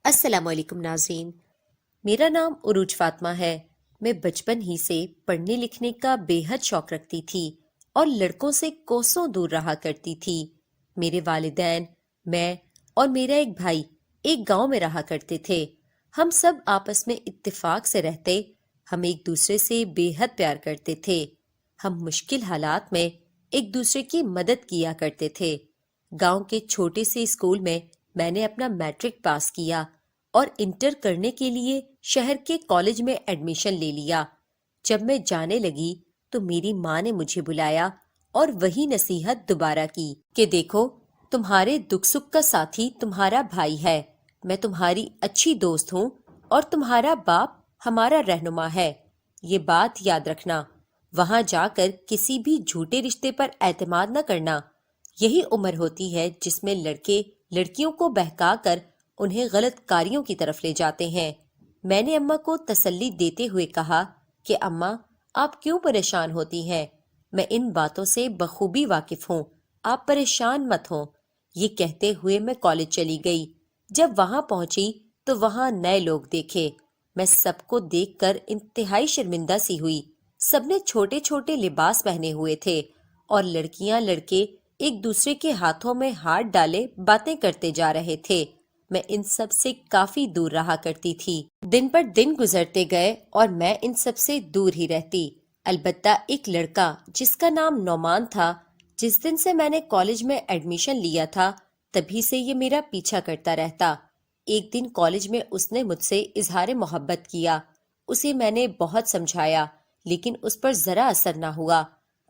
السلام علیکم ناظرین، میرا نام عروج فاطمہ ہے۔ میں بچپن ہی سے پڑھنے لکھنے کا بے حد شوق رکھتی تھی اور لڑکوں سے کوسوں دور رہا کرتی تھی۔ میرے والدین، میں اور میرا ایک بھائی ایک گاؤں میں رہا کرتے تھے۔ ہم سب آپس میں اتفاق سے رہتے، ہم ایک دوسرے سے بے حد پیار کرتے تھے۔ ہم مشکل حالات میں ایک دوسرے کی مدد کیا کرتے تھے۔ گاؤں کے چھوٹے سے اسکول میں نے اپنا میٹرک پاس کیا اور انٹر کرنے کے لیے شہر کے کالج میں ایڈمیشن لے لیا۔ جب میں جانے لگی تو میری ماں نے مجھے بلایا اور وہی نصیحت دوبارہ کی کہ دیکھو، تمہارے دکھ سکھ کا ساتھی تمہارا بھائی ہے، میں تمہاری اچھی دوست ہوں اور تمہارا باپ ہمارا رہنما ہے۔ یہ بات یاد رکھنا، وہاں جا کر کسی بھی جھوٹے رشتے پر اعتماد نہ کرنا۔ یہی عمر ہوتی ہے جس میں لڑکے لڑکیوں کو بہکا کر انہیں غلط کاریوں کی طرف لے جاتے ہیں۔ میں نے اماں کو تسلی دیتے ہوئے کہا کہ اماں، آپ کیوں پریشان ہوتی ہیں؟ میں ان باتوں سے بخوبی واقف ہوں، آپ پریشان مت ہوں۔ یہ کہتے ہوئے میں کالج چلی گئی۔ جب وہاں پہنچی تو وہاں نئے لوگ دیکھے۔ میں سب کو دیکھ کر انتہائی شرمندہ سی ہوئی۔ سب نے چھوٹے چھوٹے لباس پہنے ہوئے تھے اور لڑکیاں لڑکے ایک دوسرے کے ہاتھوں میں ہاتھ ڈالے باتیں کرتے جا رہے تھے۔ میں ان سب سے کافی دور رہا کرتی تھی۔ دن پر دن گزرتے گئے اور میں ان سب سے دور ہی رہتی۔ البتہ ایک لڑکا جس کا نام نعمان تھا، جس دن سے میں نے کالج میں ایڈمیشن لیا تھا تبھی سے یہ میرا پیچھا کرتا رہتا۔ ایک دن کالج میں اس نے مجھ سے اظہار محبت کیا۔ اسے میں نے بہت سمجھایا لیکن اس پر ذرا اثر نہ ہوا۔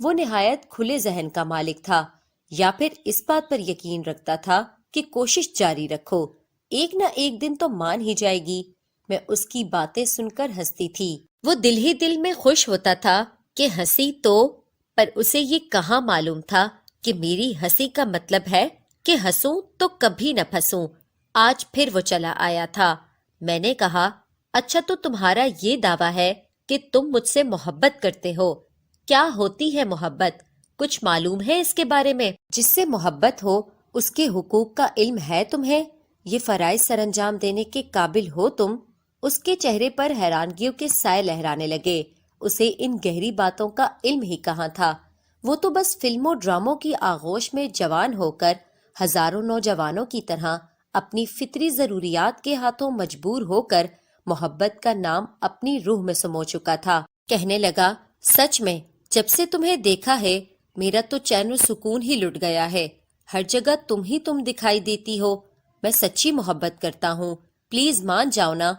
وہ نہایت کھلے ذہن کا مالک تھا، یا پھر اس بات پر یقین رکھتا تھا کہ کوشش جاری رکھو، ایک نہ ایک دن تو مان ہی جائے گی۔ میں اس کی باتیں سن کر ہنستی تھی۔ وہ دل ہی دل میں خوش ہوتا تھا کہ ہنسی تو، پر اسے یہ کہاں معلوم تھا کہ میری ہنسی کا مطلب ہے کہ ہنسوں تو کبھی نہ پھنسوں۔ آج پھر وہ چلا آیا تھا۔ میں نے کہا، اچھا تو تمہارا یہ دعویٰ ہے کہ تم مجھ سے محبت کرتے ہو؟ کیا ہوتی ہے محبت؟ کچھ معلوم ہے اس کے بارے میں؟ جس سے محبت ہو اس کے حقوق کا علم ہے تمہیں؟ یہ فرائض سر انجام دینے کے قابل ہو تم؟ اس کے چہرے پر حیرانگیوں کے سائے لہرانے لگے۔ اسے ان گہری باتوں کا علم ہی کہاں تھا۔ وہ تو بس فلموں ڈراموں کی آغوش میں جوان ہو کر ہزاروں نوجوانوں کی طرح اپنی فطری ضروریات کے ہاتھوں مجبور ہو کر محبت کا نام اپنی روح میں سمو چکا تھا۔ کہنے لگا، سچ میں جب سے تمہیں دیکھا ہے میرا تو چین و سکون ہی لٹ گیا ہے۔ ہر جگہ تم دکھائی دیتی ہو۔ میں سچی محبت کرتا ہوں، پلیز مان جاؤ نا۔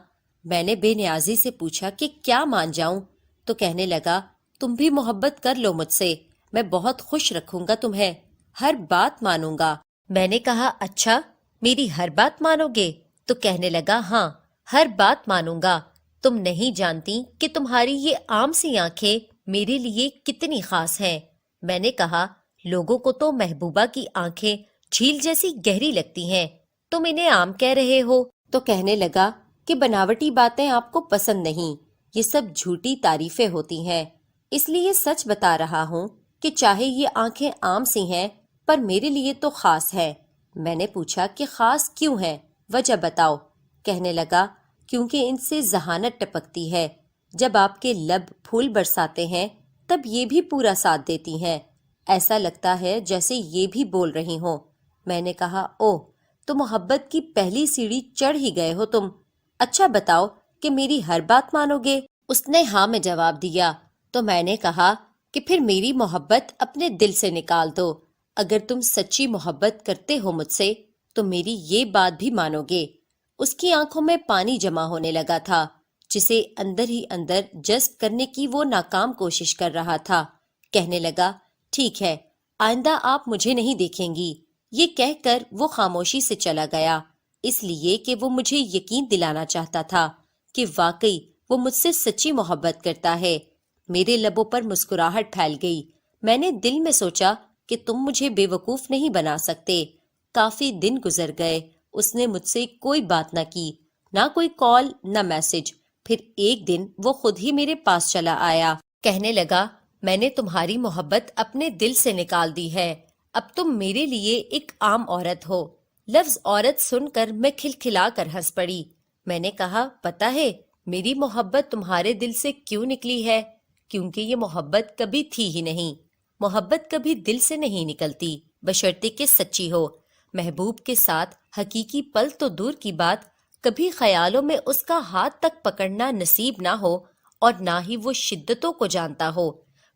میں نے بے نیازی سے پوچھا کہ کیا مان جاؤں؟ تو کہنے لگا، تم بھی محبت کر لو مجھ سے، میں بہت خوش رکھوں گا تمہیں، ہر بات مانوں گا۔ میں نے کہا، اچھا میری ہر بات مانو گے؟ تو کہنے لگا، ہاں ہر بات مانوں گا۔ تم نہیں جانتی کہ تمہاری یہ عام سی آنکھیں میرے لیے کتنی خاص ہیں۔ میں نے کہا، لوگوں کو تو محبوبہ کی آنکھیں جھیل جیسی گہری لگتی ہیں، تم انہیں عام کہہ رہے ہو؟ تو کہنے لگا کہ بناوٹی باتیں آپ کو پسند نہیں، یہ سب جھوٹی تعریفیں ہوتی ہیں، اس لیے سچ بتا رہا ہوں کہ چاہے یہ آنکھیں عام سی ہیں پر میرے لیے تو خاص ہے۔ میں نے پوچھا کہ خاص کیوں ہیں، وجہ بتاؤ۔ کہنے لگا، کیونکہ ان سے ذہانت ٹپکتی ہے، جب آپ کے لب پھول برساتے ہیں تب یہ بھی پورا ساتھ دیتی ہیں، ایسا لگتا ہے جیسے یہ بھی بول رہی ہوں۔ میں نے کہا، اوہ، تو محبت کی پہلی سیڑھی چڑھ ہی گئے ہو تم۔ اچھا بتاؤ کہ میری ہر بات مانو گے؟ اس نے ہاں میں جواب دیا۔ تو میں نے کہا کہ پھر میری محبت اپنے دل سے نکال دو۔ اگر تم سچی محبت کرتے ہو مجھ سے تو میری یہ بات بھی مانو گے۔ اس کی آنکھوں میں پانی جمع ہونے لگا تھا جسے اندر ہی اندر جذب کرنے کی وہ ناکام کوشش کر رہا تھا۔ کہنے لگا، ٹھیک ہے، آئندہ آپ مجھے نہیں دیکھیں گی۔ یہ کہہ کر وہ خاموشی سے چلا گیا، اس لیے کہ وہ مجھے یقین دلانا چاہتا تھا کہ واقعی وہ مجھ سے سچی محبت کرتا ہے۔ میرے لبوں پر مسکراہٹ پھیل گئی۔ میں نے دل میں سوچا کہ تم مجھے بے وقوف نہیں بنا سکتے۔ کافی دن گزر گئے، اس نے مجھ سے کوئی بات نہ کی، نہ کوئی کال نہ میسج۔ پھر ایک دن وہ خود ہی میرے پاس چلا آیا۔ کہنے لگا، میں نے تمہاری محبت اپنے دل سے نکال دی ہے، اب تم میرے لیے ایک عام عورت ہو۔ لفظ عورت سن کر میں کھلکھلا کر ہنس پڑی۔ میں نے کہا پتہ ہے میری محبت تمہارے دل سے کیوں نکلی ہے؟ کیونکہ یہ محبت کبھی تھی ہی نہیں۔ محبت کبھی دل سے نہیں نکلتی بشرطے کہ سچی ہو۔ محبوب کے ساتھ حقیقی پل تو دور کی بات، کبھی خیالوں میں اس کا ہاتھ تک پکڑنا نصیب نہ ہو اور نہ ہی وہ شدتوں کو جانتا ہو،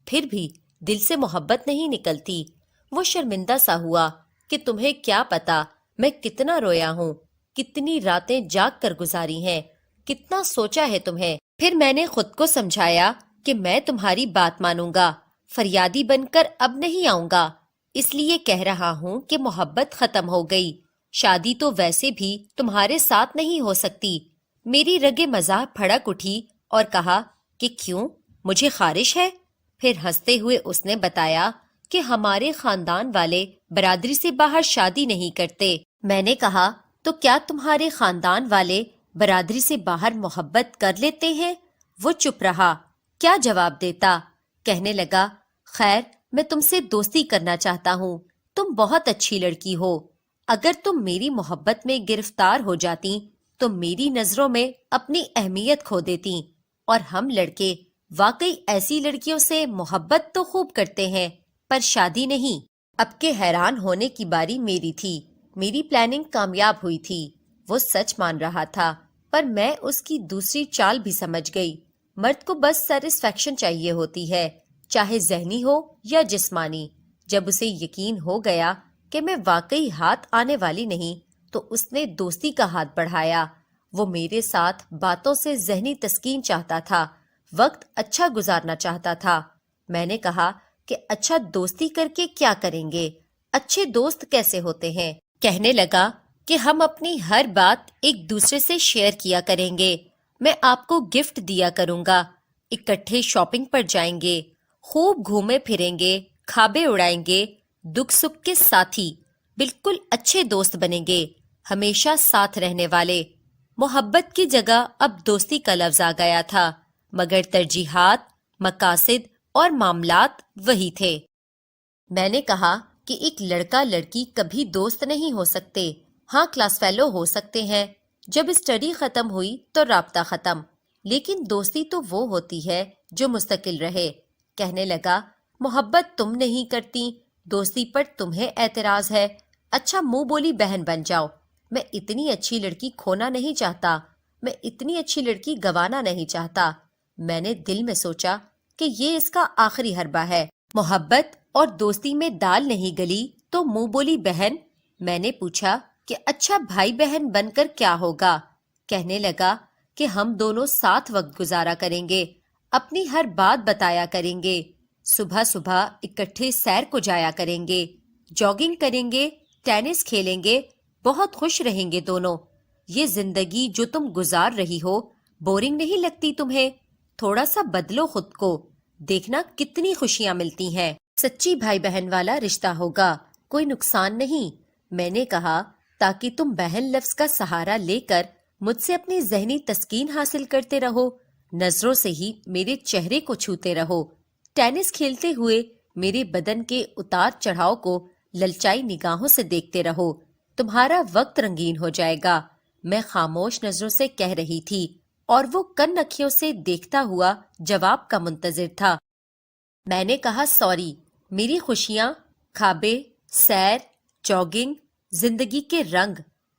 پھر بھی دل سے محبت نہیں نکلتی۔ وہ شرمندہ سا ہوا کہ تمہیں کیا پتا میں کتنا رویا ہوں، کتنی راتیں جاگ کر گزاری ہیں، کتنا سوچا ہے تمہیں۔ پھر میں نے خود کو سمجھایا کہ میں تمہاری بات مانوں گا، فریادی بن کر اب نہیں آؤں گا، اس لیے کہہ رہا ہوں کہ محبت ختم ہو گئی، شادی تو ویسے بھی تمہارے ساتھ نہیں ہو سکتی۔ میری رگے مزاح پھڑک اٹھی اور کہا کہ کیوں، مجھے خارش ہے؟ پھر ہنستے ہوئے اس نے بتایا کہ ہمارے خاندان والے برادری سے باہر شادی نہیں کرتے۔ میں نے کہا تو کیا تمہارے خاندان والے برادری سے باہر محبت کر لیتے ہیں؟ وہ چپ رہا، کیا جواب دیتا؟ کہنے لگا خیر میں تم سے دوستی کرنا چاہتا ہوں، تم بہت اچھی لڑکی ہو، اگر تم میری محبت میں گرفتار ہو جاتی تو میری نظروں میں اپنی اہمیت کھو دیتی، اور ہم لڑکے واقعی ایسی لڑکیوں سے محبت تو خوب کرتے ہیں پر شادی نہیں۔ اب کے حیران ہونے کی باری میری تھی، میری پلاننگ کامیاب ہوئی تھی۔ وہ سچ مان رہا تھا پر میں اس کی دوسری چال بھی سمجھ گئی۔ مرد کو بس سیٹسفیکشن چاہیے ہوتی ہے، چاہے ذہنی ہو یا جسمانی۔ جب اسے یقین ہو گیا کہ میں واقعی ہاتھ آنے والی نہیں تو اس نے دوستی کا ہاتھ بڑھایا۔ وہ میرے ساتھ باتوں سے ذہنی تسکین چاہتا تھا، وقت اچھا گزارنا چاہتا تھا۔ میں نے کہا کہ اچھا دوستی کر کے کیا کریں گے؟ اچھے دوست کیسے ہوتے ہیں؟ کہنے لگا کہ ہم اپنی ہر بات ایک دوسرے سے شیئر کیا کریں گے، میں آپ کو گفٹ دیا کروں گا، اکٹھے شاپنگ پر جائیں گے، خوب گھومے پھریں گے، کھابے اڑائیں گے، دکھ سکھ کے ساتھی، بالکل اچھے دوست بنیں گے، ہمیشہ ساتھ رہنے والے۔ محبت کی جگہ اب دوستی کا لفظ آ گیا تھا، مگر ترجیحات، مقاصد اور معاملات وہی تھے۔ میں نے کہا کہ ایک لڑکا لڑکی کبھی دوست نہیں ہو سکتے، ہاں کلاس فیلو ہو سکتے ہیں، جب اسٹڈی ختم ہوئی تو رابطہ ختم، لیکن دوستی تو وہ ہوتی ہے جو مستقل رہے۔ کہنے لگا محبت تم نہیں کرتی، دوستی پر تمہیں اعتراض ہے، اچھا منہ بولی بہن بن جاؤ۔ میں اتنی اچھی لڑکی کھونا نہیں چاہتا، میں اتنی اچھی لڑکی گنوانا نہیں چاہتا۔ میں نے دل میں سوچا کہ یہ اس کا آخری حربہ ہے۔ محبت اور دوستی میں دال نہیں گلی تو منہ بولی بہن؟ میں نے پوچھا کہ اچھا بھائی بہن بن کر کیا ہوگا؟ کہنے لگا کہ ہم دونوں ساتھ وقت گزارا کریں گے، اپنی ہر بات بتایا کریں گے، صبح صبح اکٹھے سیر کو جایا کریں گے، جاگنگ کریں گے، ٹینس کھیلیں گے، بہت خوش رہیں گے دونوں۔ یہ زندگی جو تم گزار رہی ہو بورنگ نہیں لگتی تمہیں؟ تھوڑا سا بدلو خود کو، دیکھنا کتنی خوشیاں ملتی ہیں۔ سچی بھائی بہن والا رشتہ ہوگا، کوئی نقصان نہیں۔ میں نے کہا تاکہ تم بہن لفظ کا سہارا لے کر مجھ سے اپنی ذہنی تسکین حاصل کرتے رہو، نظروں سے ہی میرے چہرے کو چھوتے رہو، ٹینس کھیلتے ہوئے میرے بدن کے اتار چڑھاؤ کو للچائی نگاہوں سے دیکھتے رہو، تمہارا وقت رنگین ہو جائے گا۔ میں خاموش نظروں سے کہہ رہی تھی اور وہ کن اکھیوں سے دیکھتا ہوا جواب کا منتظر تھا۔ میں نے کہا سوری، میری خوشیاں، کھابے، سیر، جاگنگ، زندگی کے رنگ،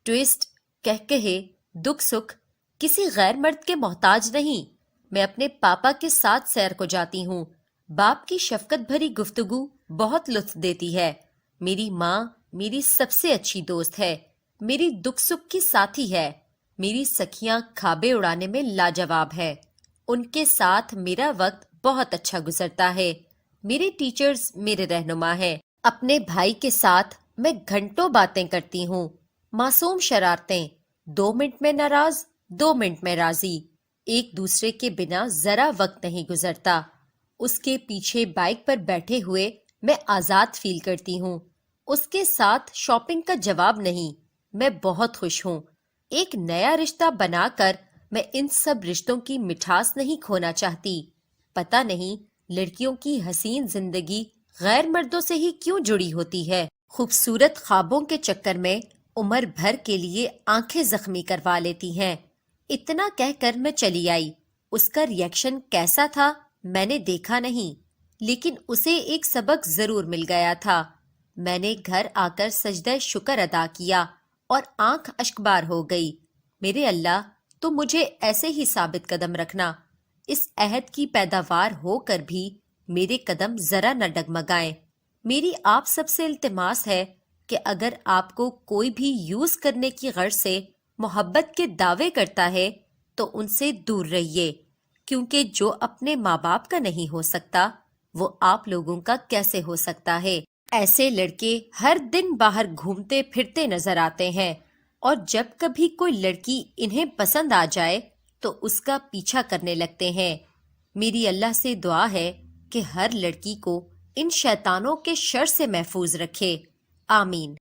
ٹویسٹ، کہکہے، دکھ سکھ کسی غیر مرد کے محتاج نہیں۔ میں اپنے پاپا کے ساتھ سیر کو جاتی ہوں، باپ کی شفقت بھری گفتگو بہت لطف دیتی ہے۔ میری ماں میری سب سے اچھی دوست ہے، میری دکھ سکھ کی ساتھی ہے، میری سکھیاں کھابے اڑانے میں لاجواب ہے، ان کے ساتھ میرا وقت بہت اچھا گزرتا ہے، میرے ٹیچرز میرے رہنما ہیں۔ اپنے بھائی کے ساتھ میں گھنٹوں باتیں کرتی ہوں، معصوم شرارتیں، 2 منٹ میں ناراض، 2 منٹ میں راضی، ایک دوسرے کے بنا ذرا وقت نہیں گزرتا۔ اس کے پیچھے بائک پر بیٹھے ہوئے میں آزاد فیل کرتی ہوں، اس کے ساتھ شاپنگ کا جواب نہیں، میں بہت خوش ہوں۔ ایک نیا رشتہ بنا کر میں ان سب رشتوں کی مٹھاس نہیں کھونا چاہتی۔ پتہ نہیں لڑکیوں کی حسین زندگی غیر مردوں سے ہی کیوں جڑی ہوتی ہے۔ خوبصورت خوابوں کے چکر میں عمر بھر کے لیے آنکھیں زخمی کروا لیتی ہیں۔ اتنا کہہ کر میں چلی آئی۔ اس کا ریئیکشن کیسا تھا میں نے دیکھا نہیں، لیکن اسے ایک سبق ضرور مل گیا تھا۔ میں نے گھر آ کر سجدہ شکر ادا کیا اور آنکھ اشکبار ہو گئی۔ میرے اللہ، تو مجھے ایسے ہی ثابت قدم رکھنا۔ اس عہد کی پیداوار ہو کر بھی میرے قدم ذرا نہ ڈگمگائیں۔ میری آپ سب سے التماس ہے کہ اگر آپ کو کوئی بھی یوز کرنے کی غرض سے محبت کے دعوے کرتا ہے تو ان سے دور رہیے، کیونکہ جو اپنے ماں باپ کا نہیں ہو سکتا وہ آپ لوگوں کا کیسے ہو سکتا ہے۔ ایسے لڑکے ہر دن باہر گھومتے پھرتے نظر آتے ہیں، اور جب کبھی کوئی لڑکی انہیں پسند آ جائے تو اس کا پیچھا کرنے لگتے ہیں۔ میری اللہ سے دعا ہے کہ ہر لڑکی کو ان شیطانوں کے شر سے محفوظ رکھے، آمین۔